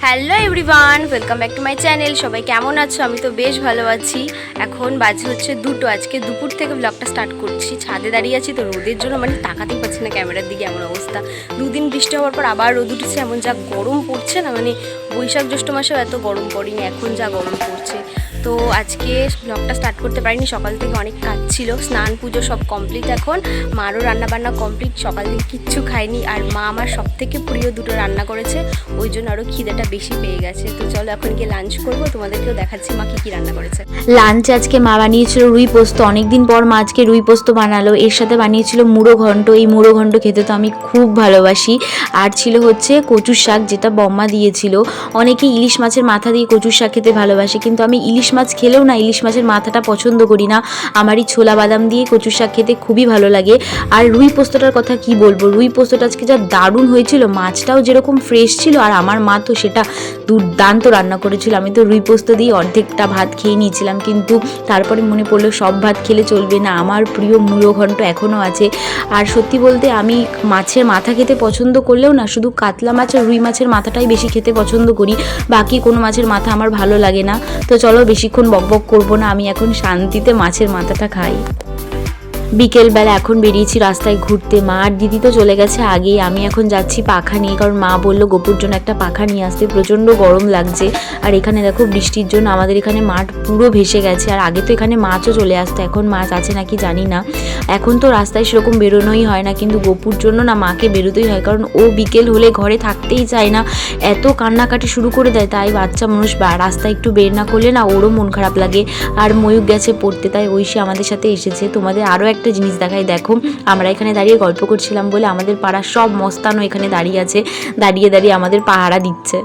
Hello everyone, welcome back to my channel. সবাই কেমন আছো? আমি তো বেশ ভালো আছি। এখন বাজে হচ্ছে 2টো। আজকে দুপুর থেকে ব্লগটা স্টার্ট করছি। ছাদে দাঁড়িয়ে আছি তো রোদের জন্য তাকাতেই পাচ্ছি না ক্যামেরার দিকে, এমন অবস্থা। দুদিন বৃষ্টি হওয়ার পর আবার রোদ উঠেছে, এমন যা গরম পড়ছে না, বৈশাখ জ্যৈষ্ঠ মাসেও এত গরম পড়েনি, এখন যা গরম পড়ছে। তো আজকে ব্লগটা স্টার্ট করতে পারিনি, সকাল থেকে অনেক কাজ ছিল। স্নান পুজো সব কমপ্লিট, এখন মারও রান্নাবান্না কমপ্লিট। সকাল থেকে কিচ্ছু খাইনি, আর মা আমার সব থেকে প্রিয় দুটো রান্না করেছে, ওই জন্য আরও খিদেটা বেশি পেয়ে গেছে। তো চলো এখন গিয়ে লাঞ্চ করবো, তোমাদেরকেও দেখাচ্ছি মা কী রান্না করেছে। লাঞ্চে আজকে মা বানিয়েছিল রুই পোস্ত। অনেকদিন পর মা আজকে রুই পোস্ত বানালো, এর সাথে বানিয়েছিল মুড়ো ঘন্ট। এই মুড়ো ঘন্ট খেতে তো আমি খুব ভালোবাসি। আর ছিল হচ্ছে কচুর শাক, যেটা বম্মা দিয়েছিল। অনেকে ইলিশ মাছের মাথা দিয়ে কচুর শাক খেতে ভালোবাসে, কিন্তু আমি ইলিশ মাছ খেলেও না ইলিশ মাছের মাথাটা পছন্দ করি না। আমার এই ছোলা বাদাম দিয়ে কচুর শাক খেতে খুবই ভালো লাগে। আর রুই পোস্তটার কথা কি বলবো, রুই পোস্তটা আজকে যা দারুণ হয়েছিল, মাছটাও যেরকম ফ্রেশ ছিল, আর আমার মা তো সেটা দুর্দান্ত রান্না করেছিল। আমি তো রুই পোস্ত দিয়ে অর্ধেকটা ভাত খেয়ে নিয়েছিলাম, কিন্তু তারপরে মনে পড়লো সব ভাত খেলে চলবে না, আমার প্রিয় মুড়ো ঘন্ট এখনও আছে। আর সত্যি বলতে আমি মাছের মাথা খেতে পছন্দ করলেও না, শুধু কাতলা মাছ আর রুই মাছের মাথাটাই বেশি খেতে পছন্দ করি, বাকি কোনো মাছের মাথা আমার ভালো লাগে না। তো চলো বেশিক্ষণ বকবক করবো না, আমি এখন শান্তিতে মাছের মাথাটা খাই। বিকেলবেলা এখন বেরিয়েছি রাস্তায় ঘুরতে। মা আর দিদি তো চলে গেছে আগেই, আমি এখন যাচ্ছি পাখা নিয়ে, কারণ মা বললো গোপুর জন্য একটা পাখা নিয়ে আসতে। প্রচণ্ড গরম লাগছে, আর এখানে দেখো বৃষ্টির জন্য আমাদের এখানে মাঠ পুরো ভেসে গেছে। আর আগে তো এখানে মাছও চলে আসতো, এখন মাছ আছে নাকি জানি না। এখন তো রাস্তায় সেরকম বেরোনোই হয় না, কিন্তু গোপুর জন্য না মাকে বেরোতেই হয়, কারণ ও বিকেল হলে ঘরে থাকতেই চায় না, এত কান্নাকাটি শুরু করে দেয়। তাই বাচ্চা মানুষ রাস্তায় একটু বের না করলে না ওরও মন খারাপ লাগে। আর ময়ূক গেছে পড়তে, তাই ঐশী আমাদের সাথে এসেছে। তোমাদের আরও একটা জিনিস দেখাই, দেখো আমরা এখানে দাঁড়িয়ে গল্প করছিলাম বলে আমাদের পাড়ার সব মস্তানও এখানে দাঁড়িয়ে আছে, দাঁড়িয়ে দাঁড়িয়ে আমাদের পাহারা দিচ্ছে।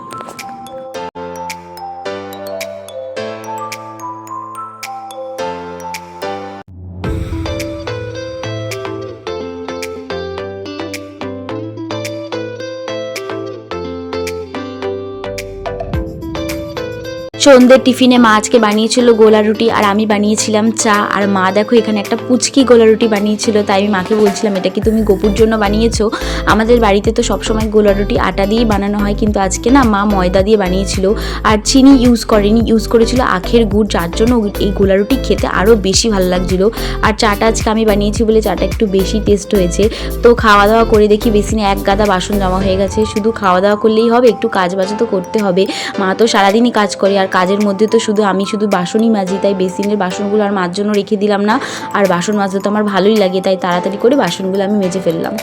সন্ধ্যের টিফিনে মা আজকে বানিয়েছিল গোলা রুটি, আর আমি বানিয়েছিলাম চা। আর মা দেখো এখানে একটা পুচকি গোলা রুটি বানিয়েছিল, তাই আমি মাকে বলছিলাম এটা কি তুমি গোপুর জন্য বানিয়েছো? আমাদের বাড়িতে তো সবসময় গোলা রুটি আটা দিয়েই বানানো হয়, কিন্তু আজকে না মা ময়দা দিয়ে বানিয়েছিল, আর চিনি ইউজ করেনি, ইউজ করেছিল আখের গুড়, যার জন্য এই গোলা রুটি খেতে আরও বেশি ভালো লাগছিলো। আর চাটা আজকে আমি বানিয়েছি বলে চাটা একটু বেশি টেস্ট হয়েছে। তো খাওয়া দাওয়া করে দেখি বেসিনে এক গাদা বাসন জমা হয়ে গেছে। শুধু খাওয়া দাওয়া করলেই হবে, একটু কাজ বাজও তো করতে হবে। মা তো সারাদিনই কাজ করে, আর কাজের মধ্যে তো আমি শুধু বাসনই মাজি, তাই বেসিনের বাসনগুলো আর মার জন্য রেখে দিলাম না। আর বাসন মাজতে তো আমার ভালোই লাগে, তাই তাড়াতাড়ি করে বাসনগুলো আমি মেজে ফেললাম।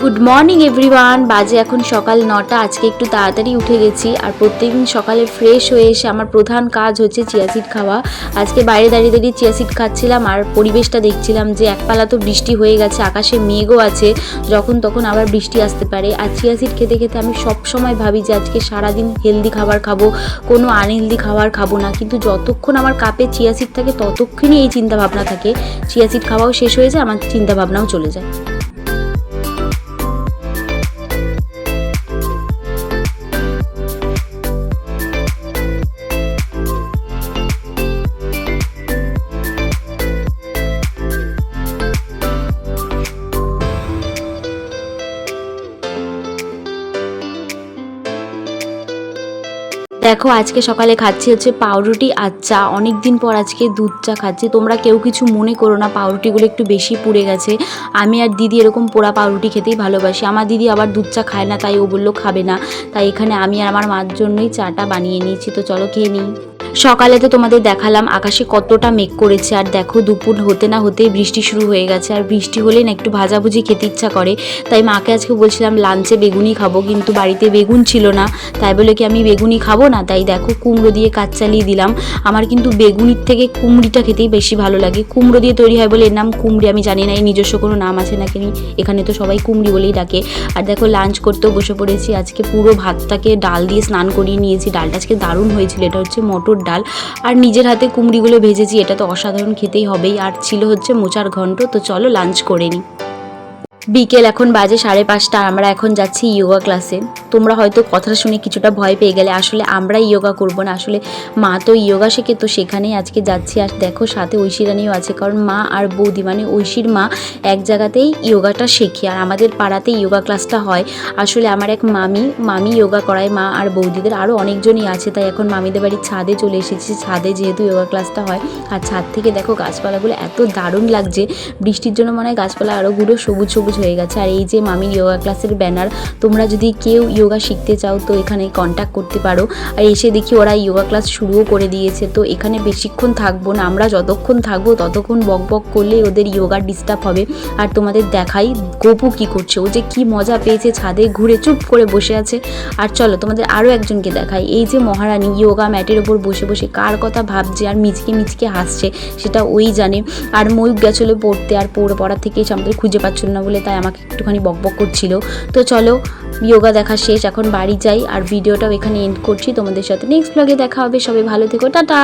গুড মর্নিং এভরিওয়ান, বাজে এখন সকাল 9টা। আজকে একটু তাড়াতাড়ি উঠে গেছি, আর প্রত্যেকদিন সকালে ফ্রেশ হয়ে এসে আমার প্রধান কাজ হচ্ছে চিয়া সিড খাওয়া। আজকে বাইরে দাঁড়িয়ে দাঁড়িয়ে চিয়া সিড খাচ্ছিলাম, আর পরিবেশটা দেখছিলাম যে একপালা তো বৃষ্টি হয়ে গেছে, আকাশে মেঘও আছে, যখন তখন আবার বৃষ্টি আসতে পারে। আর চিয়া সিড খেতে খেতে আমি সব সময় ভাবি যে আজকে সারাদিন হেলদি খাবার খাবো, কোনো আনহেলদি খাবার খাবো না, কিন্তু যতক্ষণ আমার কাপে চিয়া সিড থাকে ততক্ষণই এই চিন্তাভাবনা থাকে। চিয়া সিড খাওয়াও শেষ হয়ে যায়, আমার চিন্তাভাবনাও চলে যায়। দেখো আজকে সকালে খাচ্ছি হচ্ছে পাউরুটি আর চা। অনেক দিন পর আজকে দুধ চা খাচ্ছি। তোমরা কেউ কিছু মনে করো না, পাউরুটিগুলো একটু বেশি পুড়ে গেছে। আমি আর দিদি এরকম পোড়া পাউরুটি খেতেই ভালোবাসি। আমার দিদি আবার দুধ চা খায় না, তাই ও বললো খাবে না, তাই এখানে আমি আর আমার মার জন্যই চাটা বানিয়ে নিয়েছি। তো চলো খেয়ে নিই। সকালে তো তোমাদের দেখালাম আকাশে কতটা মেঘ করেছে, আর দেখো দুপুর হতে না হতেই বৃষ্টি শুরু হয়ে গেছে। আর বৃষ্টি হলে না একটু ভাজাভুজি খেতে ইচ্ছা করে, তাই মাকে আজকে বলছিলাম লাঞ্চে বেগুনি খাবো, কিন্তু বাড়িতে বেগুন ছিল না, তাই বলে কি আমি বেগুনি খাবো না, তাই দেখো কুমড়ো দিয়ে কাজ চালিয়ে দিলাম। আমার কিন্তু বেগুনির থেকে কুমড়িটা খেতেই বেশি ভালো লাগে। কুমড়ো দিয়ে তৈরি হয় বলে এর নাম কুমড়ি, আমি জানি না এর নিজস্ব কোনো নাম আছে নাকি, এখানে তো সবাই কুমড়ি বলেই ডাকে। আর দেখো লাঞ্চ করতেও বসে পড়েছি। আজকে পুরো ভাতটাকে ডাল দিয়ে স্নান করিয়ে নিয়েছি। ডালটা আজকে দারুণ হয়েছিল, এটা হচ্ছে মটর ডাল, আর নিজের হাতে কুমড়িগুলো ভেজেছি, এটা তো অসাধারণ খেতেই হবেই। আর ছিল হচ্ছে মোচার ঘন্ট। তো চলো লাঞ্চ করে নিই। বিকেল এখন বাজে 5:30, আর আমরা এখন যাচ্ছি যোগা ক্লাসে। তোমরা হয়তো কথাটা শুনে কিছুটা ভয় পেয়ে গেলে, আসলে আমরা যোগা করব না, আসলে মা তো যোগা শেখে, তো সেখানেই আজকে যাচ্ছি। আর দেখো সাথে ঐশী রানীও আছে, কারণ মা আর বৌদি মানে ঐশীর মা এক জায়গাতেই যোগাটা শেখে, আর আমাদের পাড়াতেই যোগা ক্লাসটা হয়। আসলে আমার এক মামি যোগা করায় মা আর বৌদিদের, আরও অনেকজনই আছে, তাই এখন মামিদের বাড়ির ছাদে চলে এসেছি, ছাদে যেহেতু যোগা ক্লাসটা হয়। আর ছাদ থেকে দেখো গাছপালাগুলো এত দারুণ লাগছে, বৃষ্টির জন্য মনে হয় গাছপালা আরও গুলো সবুজ সবুজ হয়ে গেছে। আর এই যে মামির যোগা ক্লাসের ব্যানার, তোমরা যদি কেউ যোগা শিখতে চাও তো এখানে কন্ট্যাক্ট করতে পারো। আর এসে দেখি ওরা যোগা ক্লাস শুরুও করে দিয়েছে, তো এখানে বেশিক্ষণ থাকবো না, আমরা যতক্ষণ থাকবো ততক্ষণ বক বক করলেই ওদের যোগা ডিস্টার্ব হবে। আর তোমাদের দেখাই গোপু কি করছে, ও যে কি মজা পেয়েছে, ছাদে ঘুরে চুপ করে বসে আছে। আর চলো তোমাদের আরও একজনকে দেখাই, এই যে মহারানী যোগা ম্যাটের ওপর বসে বসে কার কথা ভাবছে আর মিচকে মিচকে হাসছে, সেটা ওই জানে। আর ময়ূক গেছিলো পড়তে, আর পড়া থেকে এসে আমাদের খুঁজে পাচ্ছিল না বলে তাই আমাকে একটুখানি বকবক করছিল। তো চলো যোগা দেখা শেষ, এখন বাড়ি যাই, আর ভিডিওটাও এখানে এন্ড করছি। তোমাদের সাথে নেক্সট ব্লগে দেখা হবে, সবাই ভালো থেকো, টাটা।